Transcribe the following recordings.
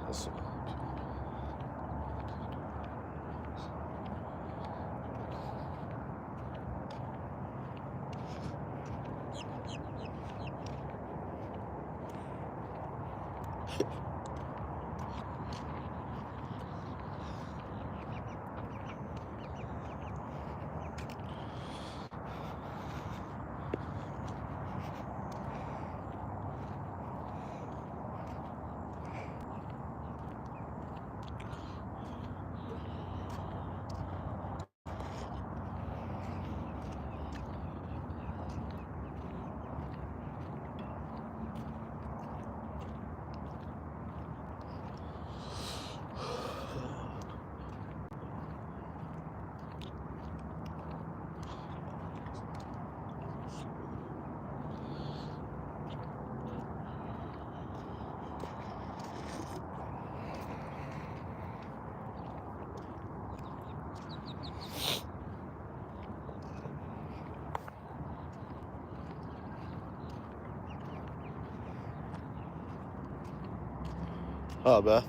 That's, oh, Beth.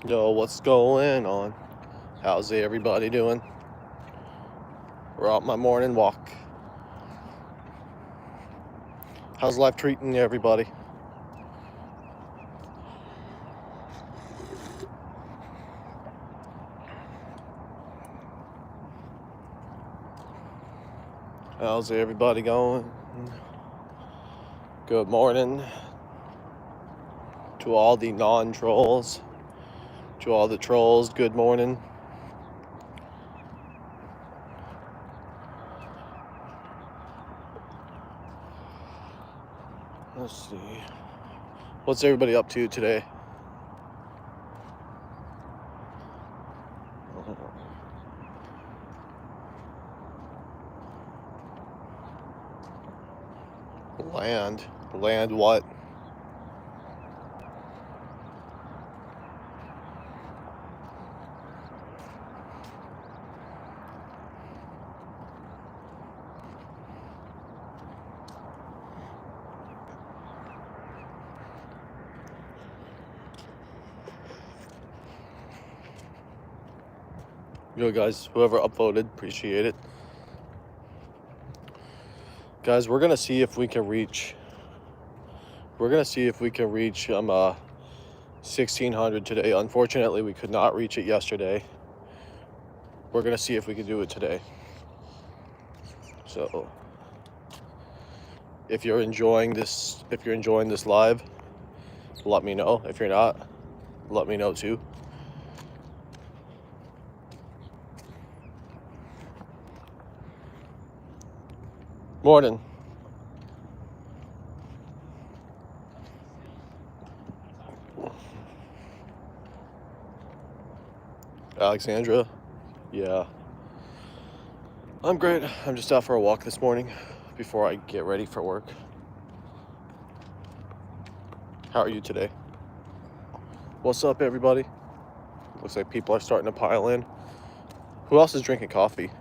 Yo, what's going on? How's everybody doing? We're out my morning walk. How's life treating everybody? How's everybody going? Good morning to all the non-trolls. To all the trolls, good morning. Let's see. What's everybody up to today? Land what? Yo guys, whoever upvoted, appreciate it. Guys, we're gonna see if we can reach 1600 today. Unfortunately, we could not reach it yesterday. We're gonna see if we can do it today. So if you're enjoying this live, let me know. If you're not, let me know too. Morning. Alexandra. Yeah. I'm great. I'm just out for a walk this morning before I get ready for work. How are you today? What's up, everybody? Looks like people are starting to pile in. Who else is drinking coffee?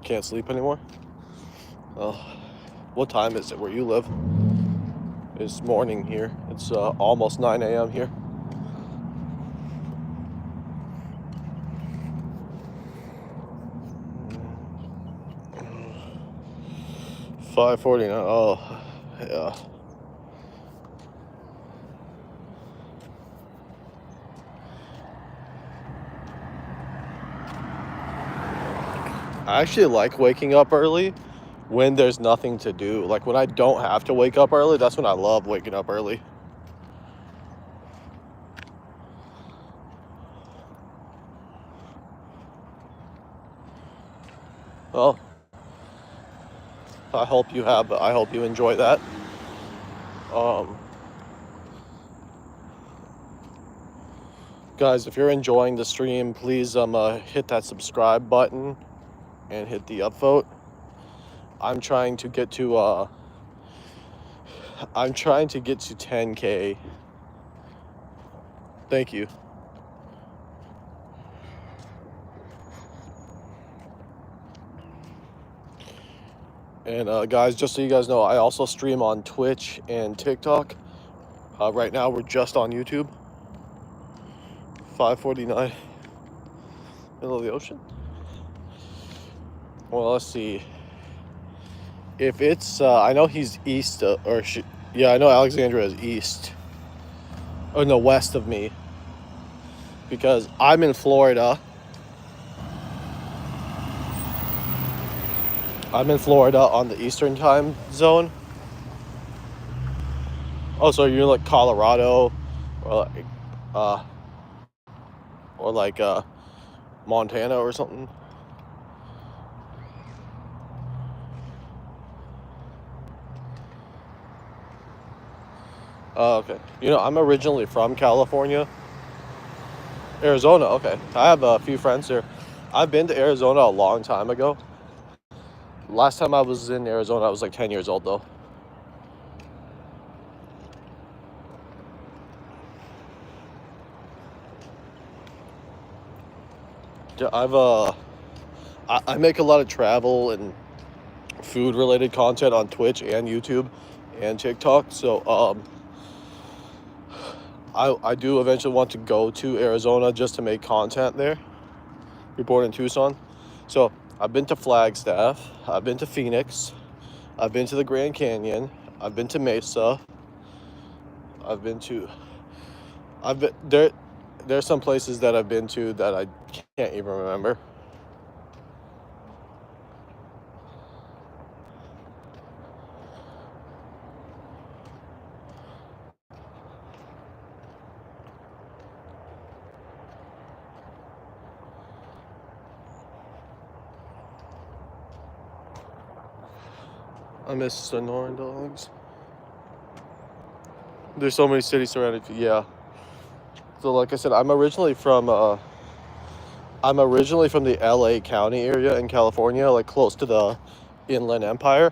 Can't sleep anymore? Oh, what time is it where you live? It's morning here. It's almost 9 a.m. here. $5.49. Oh, yeah. I actually like waking up early when there's nothing to do. Like when I don't have to wake up early, that's when I love waking up early. Well, I hope you enjoy that. Guys, if you're enjoying the stream, please hit that subscribe button and hit the upvote. I'm trying to get to 10K. Thank you. And guys, just so you guys know, I also stream on Twitch and TikTok. Right now we're just on YouTube. 5:49. Middle of the ocean. Well, let's see. If it's, I know he's east, yeah, I know Alexandria is east. Oh no, west of me. Because I'm in Florida. I'm in Florida on the Eastern time zone. Oh, so you're like Colorado, or like Montana or something. Oh, okay. You know, I'm originally from California. Arizona, okay. I have a few friends here. I've been to Arizona a long time ago. Last time I was in Arizona, I was like 10 years old though. Yeah, I make a lot of travel and food related content on Twitch and YouTube and TikTok. So I do eventually want to go to Arizona just to make content there. You're born in Tucson. So I've been to Flagstaff, I've been to Phoenix, I've been to the Grand Canyon, I've been to Mesa, there's some places that I've been to that I can't even remember. I miss Sonoran dogs. There's so many cities surrounded. Yeah. So like I said, I'm originally from the LA County area in California, like close to the Inland Empire.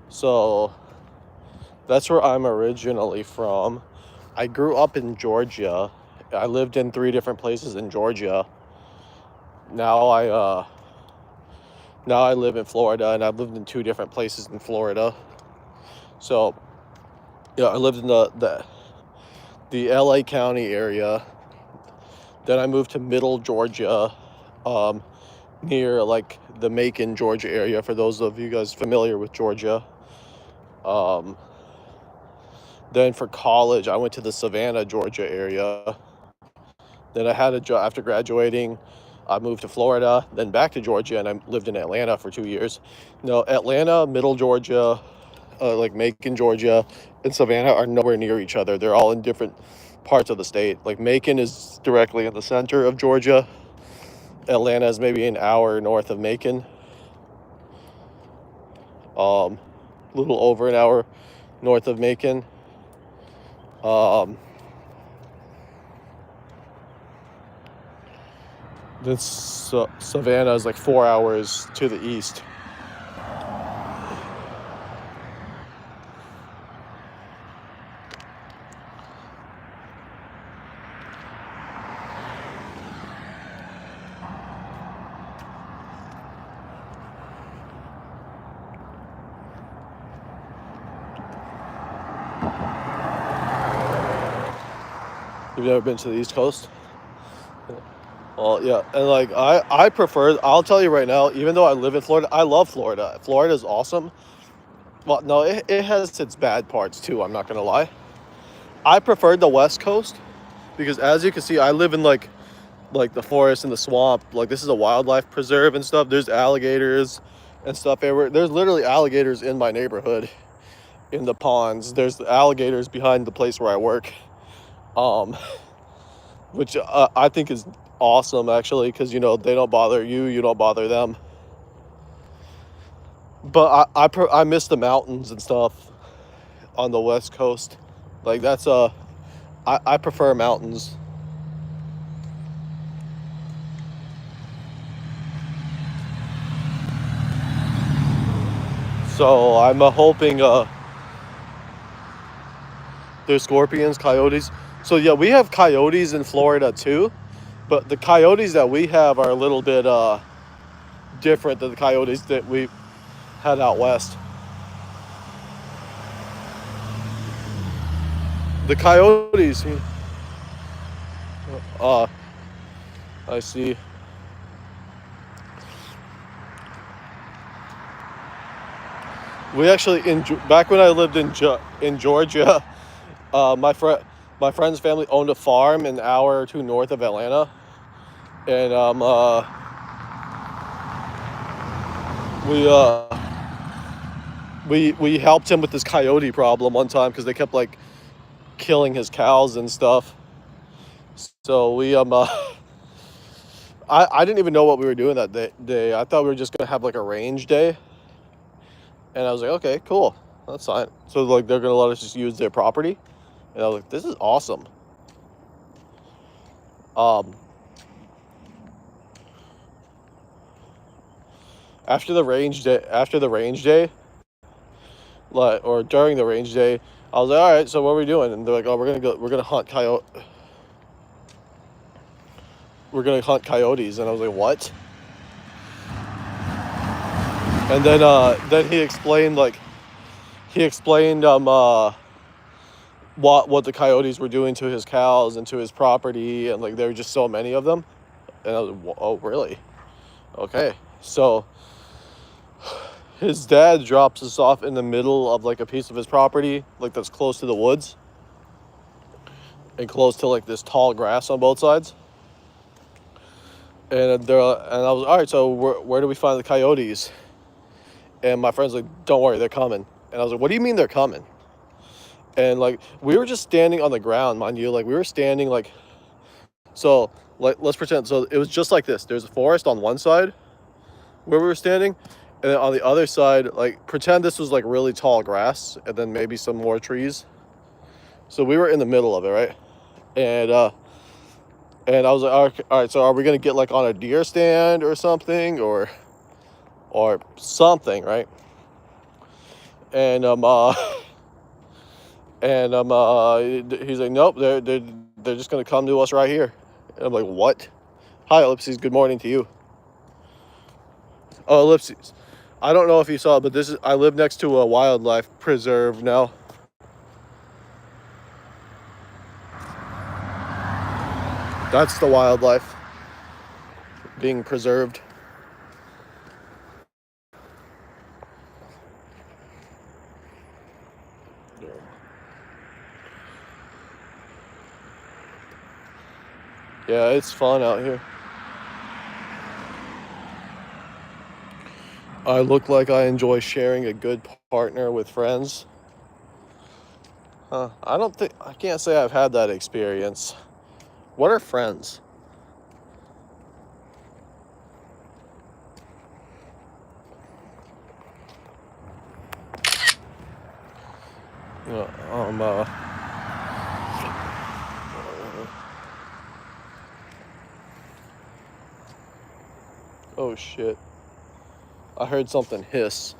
So that's where I'm originally from. I grew up in Georgia. I lived in 3 different places in Georgia. Now I live in Florida, and I've lived in 2 different places in Florida. So, yeah, I lived in the LA County area. Then I moved to Middle Georgia, near like the Macon, Georgia area, for those of you guys familiar with Georgia. Then for college, I went to the Savannah, Georgia area. Then I had a job after graduating. I moved to Florida, then back to Georgia, and I lived in Atlanta for 2 years. No, Atlanta, Middle Georgia, like Macon, Georgia, and Savannah are nowhere near each other. They're all in different parts of the state. Like Macon is directly in the center of Georgia. Atlanta is maybe an hour north of Macon. Little over an hour north of Macon. Then Savannah is like 4 hours to the east. You've never been to the East Coast? Well, yeah, and like I prefer. I'll tell you right now. Even though I live in Florida, I love Florida. Florida is awesome. Well, no, it has its bad parts too. I'm not gonna lie. I preferred the West Coast because, as you can see, I live in like the forest and the swamp. Like, this is a wildlife preserve and stuff. There's alligators and stuff everywhere. There's literally alligators in my neighborhood, in the ponds. There's alligators behind the place where I work, um, which I think is awesome actually, because they don't bother you, you don't bother them. But I miss the mountains and stuff on the West Coast. Like, that's I prefer mountains. So I'm hoping there's scorpions, coyotes. So yeah, we have coyotes in Florida too, but the coyotes that we have are a little bit different than the coyotes that we had out west. The coyotes, I see. We actually, back when I lived in Georgia, my friend's family owned a farm an hour or two north of Atlanta, and we helped him with this coyote problem one time because they kept like killing his cows and stuff. So we I didn't even know what we were doing that day. I thought we were just gonna have like a range day, and I was like, okay, cool, that's fine. So like they're gonna let us just use their property, and I was like, this is awesome. After the range day, like, or during the range day, I was like, all right, so what are we doing? And they're like, oh, we're gonna hunt coyotes. And I was like, what? And then he explained what the coyotes were doing to his cows and to his property, and like there were just so many of them. And I was like, oh, really? Okay. So his dad drops us off in the middle of like a piece of his property, like that's close to the woods and close to like this tall grass on both sides. And I was, all right, so where do we find the coyotes? And my friend's like, don't worry, they're coming. And I was like, what do you mean they're coming? And like, we were just standing on the ground, mind you. Like, we were standing like, so like, let's pretend. So it was just like this. There's a forest on one side where we were standing. And then on the other side, like, pretend this was like really tall grass and then maybe some more trees. So we were in the middle of it, right? And I was like, all right, so are we going to get like on a deer stand or something or something, right? And he's like, nope, they're just going to come to us right here. And I'm like, what? Hi, Ellipses, good morning to you. Oh, Ellipses, I don't know if you saw it, but I live next to a wildlife preserve now. That's the wildlife being preserved. Yeah, it's fun out here. I look like I enjoy sharing a good partner with friends. I can't say I've had that experience. What are friends? Oh shit. I heard something hiss.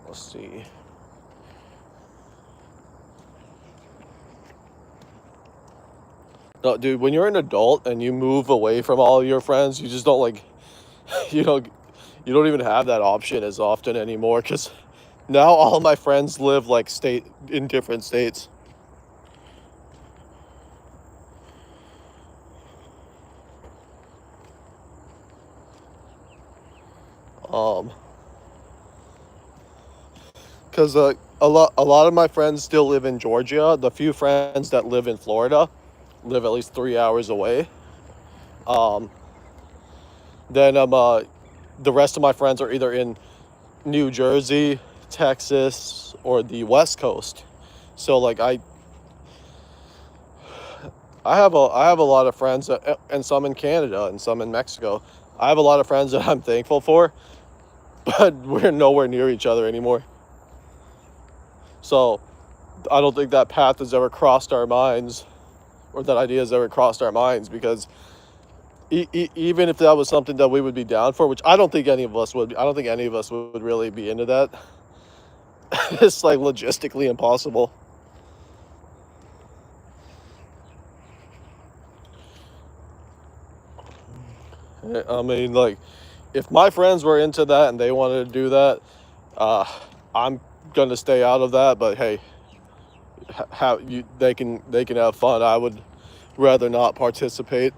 Let's see. No, dude, when you're an adult and you move away from all your friends, you just don't like, you you don't even have that option as often anymore because now all my friends live like in different states. Um, because a lot of my friends still live in Georgia. The few friends that live in Florida live at least 3 hours away. Um, then the rest of my friends are either in New Jersey, Texas, or the West Coast. So like I have a lot of friends and some in Canada and some in Mexico. I have a lot of friends that I'm thankful for, but we're nowhere near each other anymore. So I don't think that path has ever crossed our minds, or that idea has ever crossed our minds, because even if that was something that we would be down for, which I don't think any of us would, I don't think any of us would really be into that. It's like logistically impossible. I mean, like, if my friends were into that and they wanted to do that, I'm gonna stay out of that. But hey, they can have fun. I would rather not participate.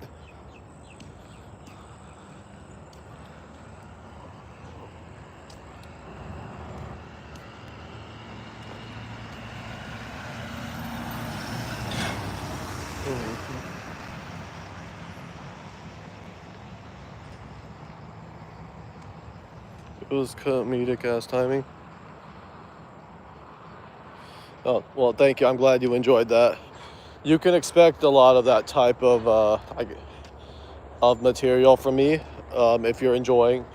It was comedic ass timing. Oh well, thank you. I'm glad you enjoyed that. You can expect a lot of that type of material from me. If you're enjoying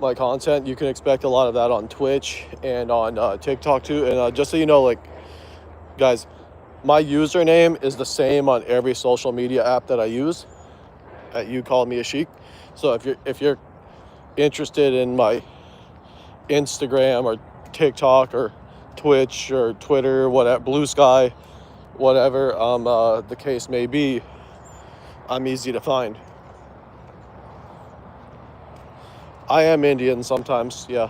my content, you can expect a lot of that on Twitch and on TikTok too. And just so you know, like, guys, my username is the same on every social media app that I use, at YoucallmeAashik. So if you're interested in my Instagram or TikTok or Twitch or Twitter, whatever, Blue Sky, whatever the case may be, I'm easy to find. I am Indian sometimes, yeah.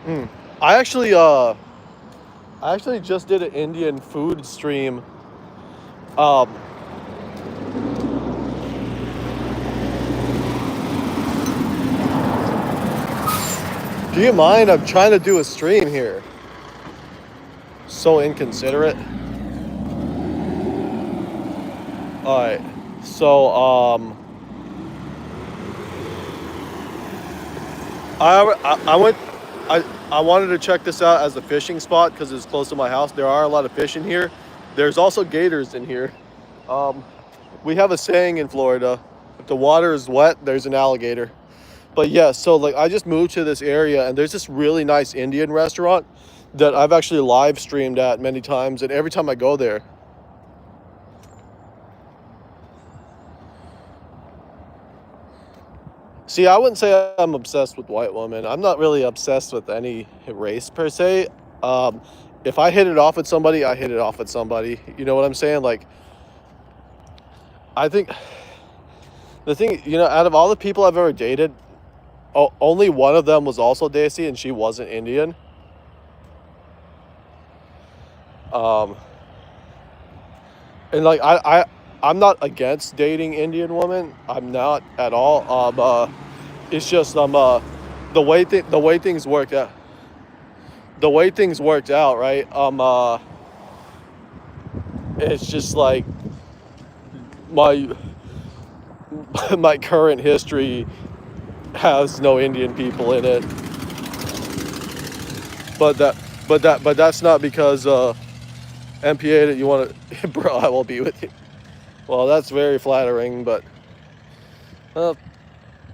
Mm. I actually just did an Indian food stream. Um, do you mind? I'm trying to do a stream here. So inconsiderate. All right. So I went. I wanted to check this out as a fishing spot because it's close to my house. There are a lot of fish in here. There's also gators in here. Um, we have a saying in Florida: if the water is wet, there's an alligator. But yeah, so like I just moved to this area and there's this really nice Indian restaurant that I've actually live streamed at many times, and every time I go there. See, I wouldn't say I'm obsessed with white women. I'm not really obsessed with any race per se. Um, if I hit it off with somebody, I hit it off with somebody. You know what I'm saying? Like, I think the thing, out of all the people I've ever dated, only one of them was also Desi, and she wasn't Indian. Um, and like I'm not against dating Indian women. I'm not at all. It's just the way things worked out. The way things worked out, right? It's just like my my current history has no Indian people in it. But that's not because MPA that you want to, bro. I will be with you. Well, that's very flattering, but uh,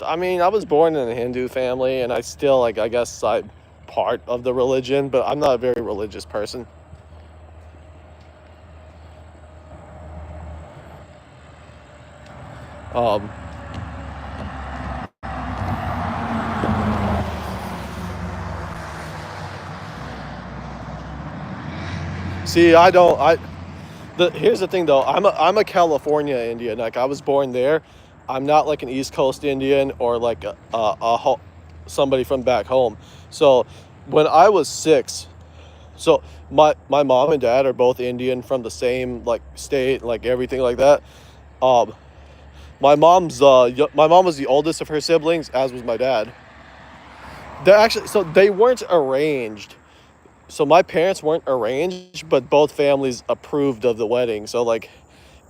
I mean, I was born in a Hindu family, and I still, like, I guess I'm part of the religion, but I'm not a very religious person. Um, See, I don't. Here's the thing though. I'm a California Indian. Like I was born there. I'm not like an East Coast Indian or like somebody from back home. So when I was 6, so my mom and dad are both Indian from the same like state, like everything like that. Um, my mom was the oldest of her siblings, as was my dad. They weren't arranged. So my parents weren't arranged, but both families approved of the wedding. So like,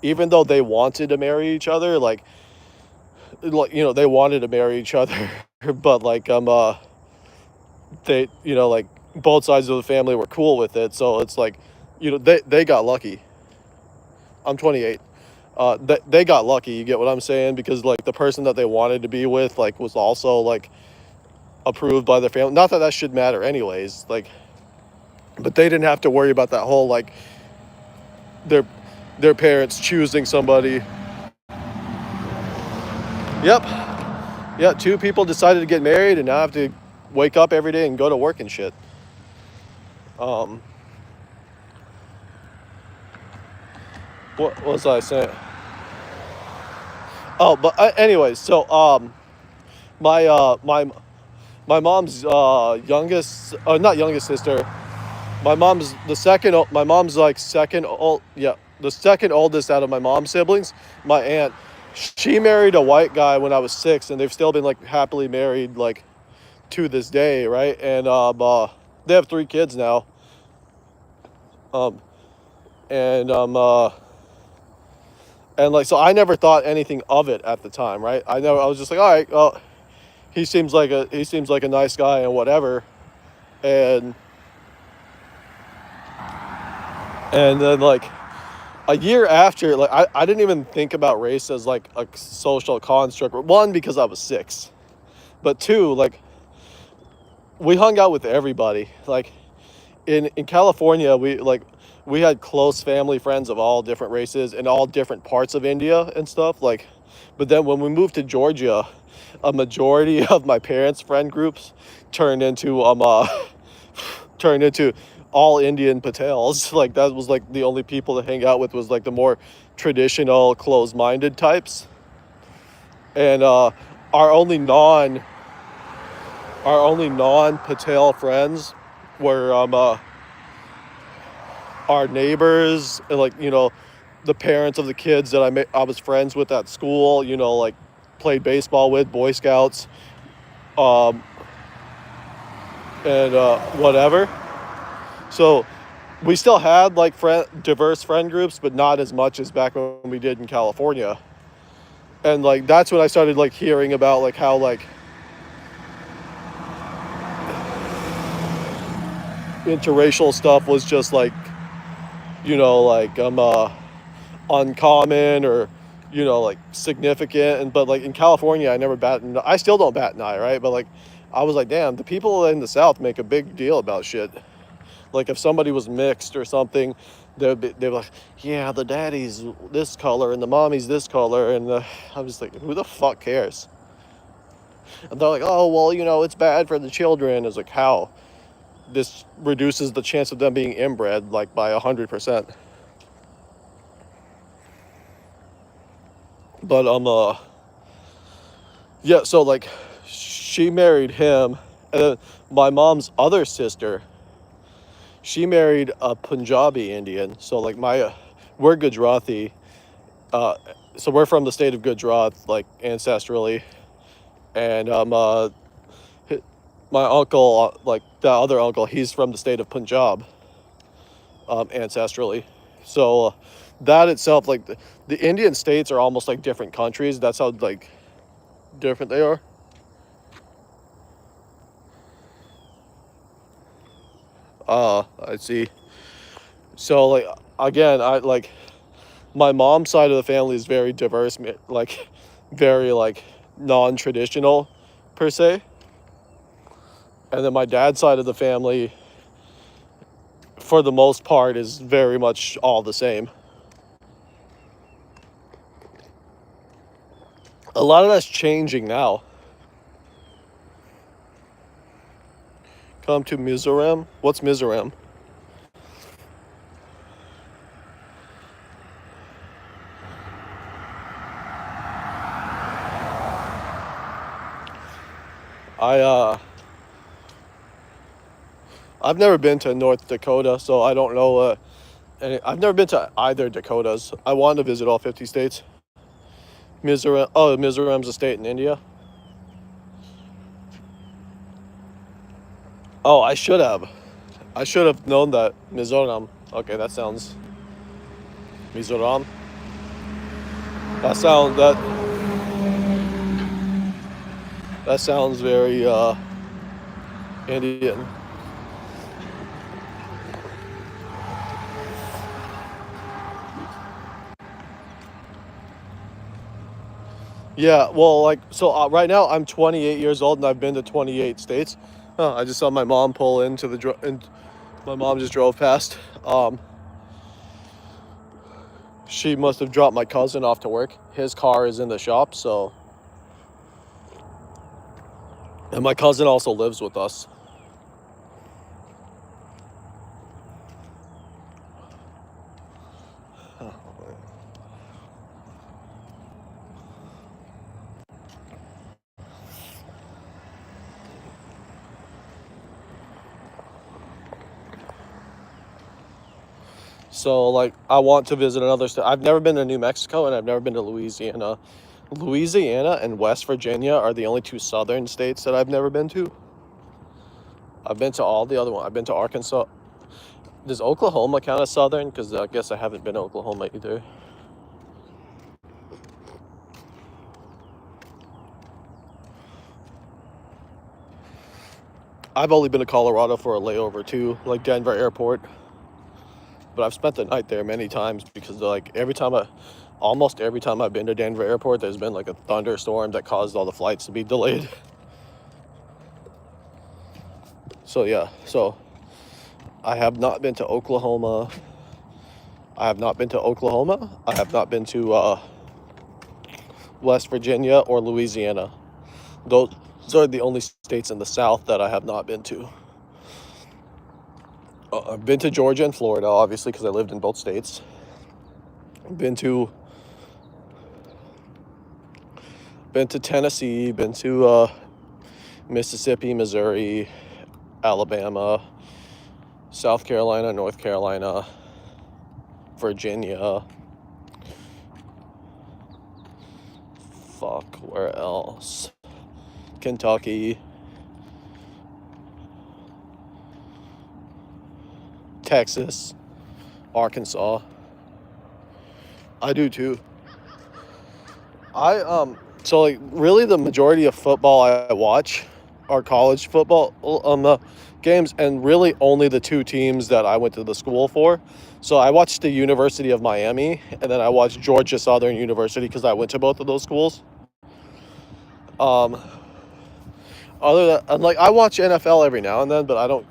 even though they wanted to marry each other, they wanted to marry each other, but they, like both sides of the family were cool with it. So it's like, they got lucky. I'm 28. They got lucky. You get what I'm saying? Because like the person that they wanted to be with, like, was also like approved by their family. Not that that should matter, anyways. Like, but they didn't have to worry about that whole like their their parents choosing somebody. Yep. Yeah, two people decided to get married and now have to wake up every day and go to work and shit. Um, what was I saying? Oh, but anyways, so my my mom's youngest, not youngest sister. My mom's the second. My mom's like second old. Yeah, the second oldest out of my mom's siblings. My aunt, she married a white guy when I was 6, and they've still been like happily married like to this day, right? And they have 3 kids now. Um, and and like, so I never thought anything of it at the time, right? I was just like, all right, well, he seems like a nice guy and whatever. And then like a year after, like I didn't even think about race as like a social construct. One, because I was 6, but two, like we hung out with everybody. Like in California, we had close family friends of all different races in all different parts of India and stuff. Like, but then when we moved to Georgia, a majority of my parents' friend groups turned into turned into all Indian Patels. Like that was like the only people to hang out with was like the more traditional, closed-minded types. And our only non Patel friends were our neighbors and like, the parents of the kids that I was friends with at school, like played baseball with, Boy Scouts, um, and whatever. So we still had like diverse friend groups, but not as much as back when we did in California. And like that's when I started like hearing about like how like interracial stuff was just like, like uncommon or like significant. And but like in California, I still don't bat an eye, right? But like I was like, damn, the people in the South make a big deal about shit. Like if somebody was mixed or something, they'd be like, yeah, the daddy's this color and the mommy's this color. And I'm just like, who the fuck cares? And they're like, oh, well, it's bad for the children. It's like, how? This reduces the chance of them being inbred like by 100%. But yeah, so like she married him, and then my mom's other sister, she married a Punjabi Indian. So like we're Gujarati, so we're from the state of Gujarat, like ancestrally. And my uncle, like the other uncle, he's from the state of Punjab, ancestrally. So that itself, like the Indian states are almost like different countries. That's how like different they are. I see. So like again, I like my mom's side of the family is very diverse, like very like non-traditional per se. And then my dad's side of the family, for the most part, is very much all the same. A lot of that's changing now. Come to Mizoram. What's Mizoram? I've never been to North Dakota, so I don't know. I've never been to either Dakotas. I want to visit all 50 states. Mizoram. Oh, Mizoram's a state in India. Oh, I should have. I should have known that. Mizoram. Okay, that sounds. Mizoram. That that sounds very Indian. Yeah, well, like, so right now I'm 28 years old and I've been to 28 states. I just saw my mom pull into and my mom just drove past. She must have dropped my cousin off to work. His car is in the shop, so. And my cousin also lives with us. So, like, I want to visit another state. I've never been to New Mexico and I've never been to Louisiana. Louisiana and West Virginia are the only two southern states that I've never been to. I've been to all the other ones. I've been to Arkansas. Does Oklahoma count as southern? Because I guess I haven't been to Oklahoma either. I've only been to Colorado for a layover too, like Denver Airport. But I've spent the night there many times because, like, almost every time I've been to Denver Airport, there's been like a thunderstorm that caused all the flights to be delayed. So yeah, I have not been to Oklahoma. I have not been to West Virginia or Louisiana. Those are the only states in the South that I have not been to. I've been to Georgia and Florida, obviously, because I lived in both states. I've been to Tennessee, been to Mississippi, Missouri, Alabama, South Carolina, North Carolina, Virginia. Where else? Kentucky, Texas, Arkansas. I do too. So, like, really the majority of football I watch are college football games, and really only the two teams that I went to the school for. So I watched the University of Miami, and then I watched Georgia Southern University because I went to both of those schools. Other than, like, I watch NFL every now and then, but I don't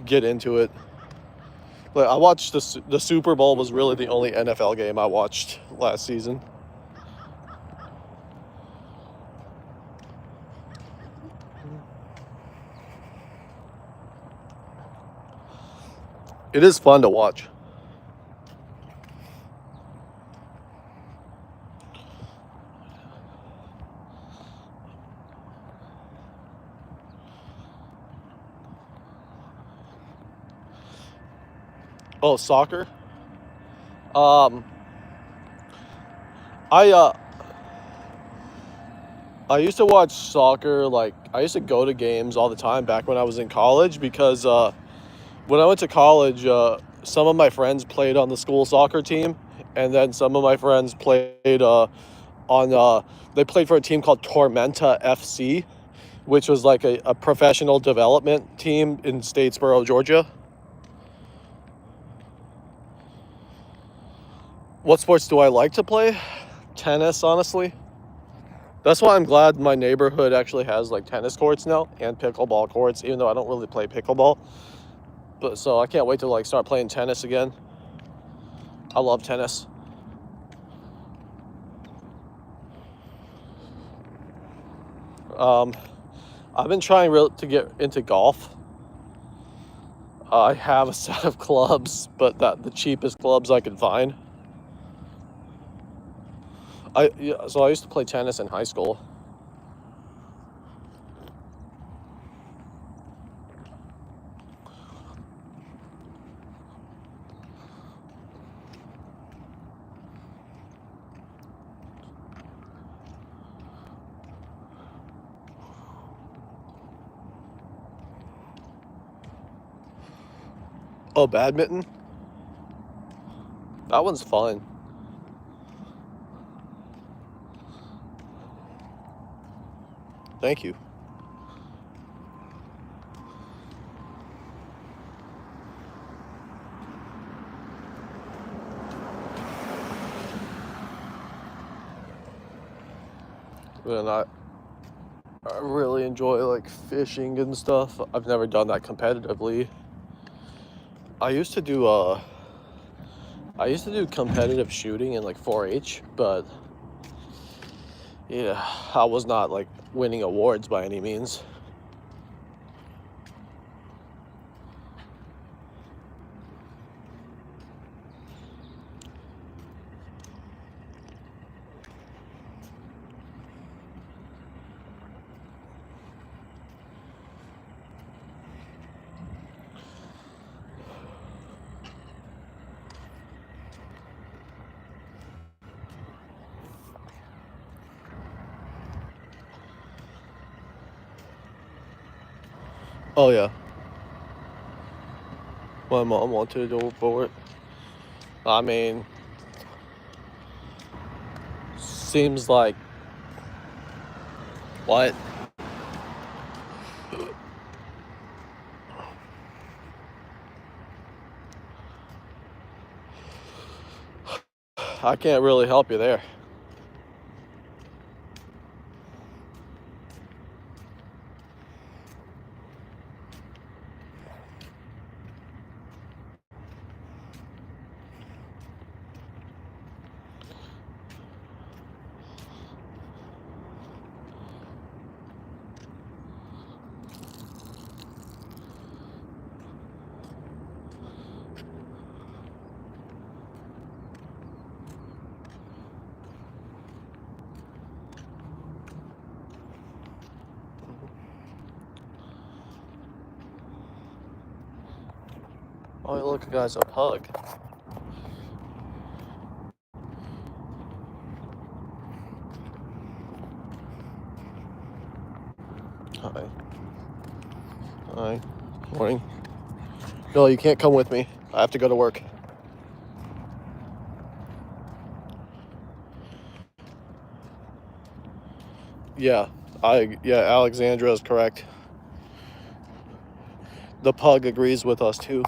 get into it. Like, I watched the Super Bowl was really the only NFL game I watched last season. It is fun to watch. Oh, soccer. Um, I I used to watch soccer. Like, I used to go to games all the time back when I was in college because when I went to college, some of my friends played on the school soccer team, and then some of my friends played they played for a team called Tormenta FC, which was like a professional development team in Statesboro, Georgia. What sports do I like to play? Tennis, honestly. That's why I'm glad my neighborhood actually has, like, tennis courts now and pickleball courts, even though I don't really play pickleball. But so I can't wait to, like, start playing tennis again. I love tennis. I've been trying to get into golf. I have a set of clubs, but the cheapest clubs I could find. So I used to play tennis in high school. Oh, badminton? That one's fun. Thank you. And I really enjoy like fishing and stuff. I've never done that competitively. I used to do competitive shooting in like 4-H, but yeah, I was not like winning awards by any means. Oh yeah, my mom wanted to go for it. I mean, seems like what? I can't really help you there. Oh, look, guys, a pug. Hi. Hi. Morning. No, you can't come with me. I have to go to work. Yeah, Alexandra is correct. The pug agrees with us too.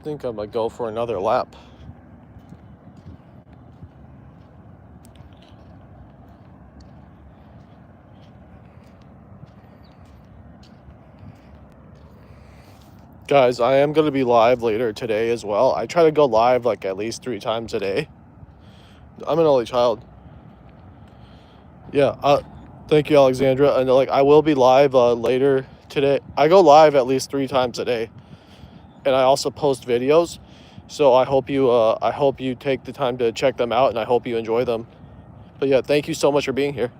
I think I'm gonna go for another lap. Guys, I am gonna be live later today as well. I try to go live like at least 3 times a day. I'm an only child. Yeah, thank you, Alexandra. And like, I will be live later today. I go live at least 3 times a day, and I also post videos. So I hope you take the time to check them out, and I hope you enjoy them. But yeah, thank you so much for being here.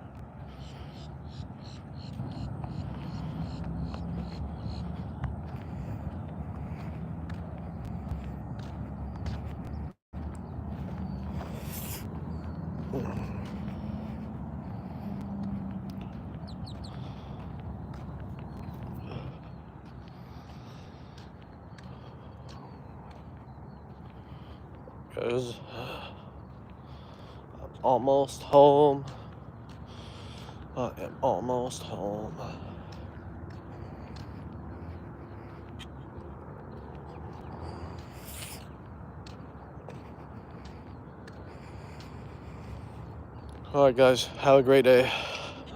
Guys, I'm almost home. I am almost home. All right, guys, have a great day.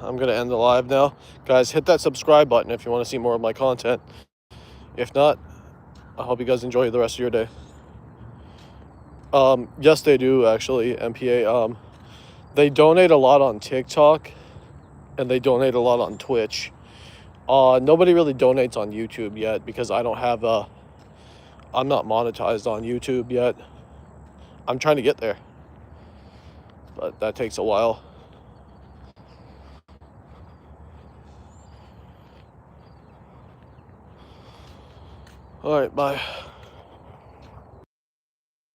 I'm gonna end the live now. Guys, hit that subscribe button if you want to see more of my content. If not, I hope you guys enjoy the rest of your day. Yes, they do actually, MPA. They donate a lot on TikTok, and they donate a lot on Twitch. Nobody really donates on YouTube yet because I don't have I'm not monetized on YouTube yet. I'm trying to get there, but that takes a while. All right, bye.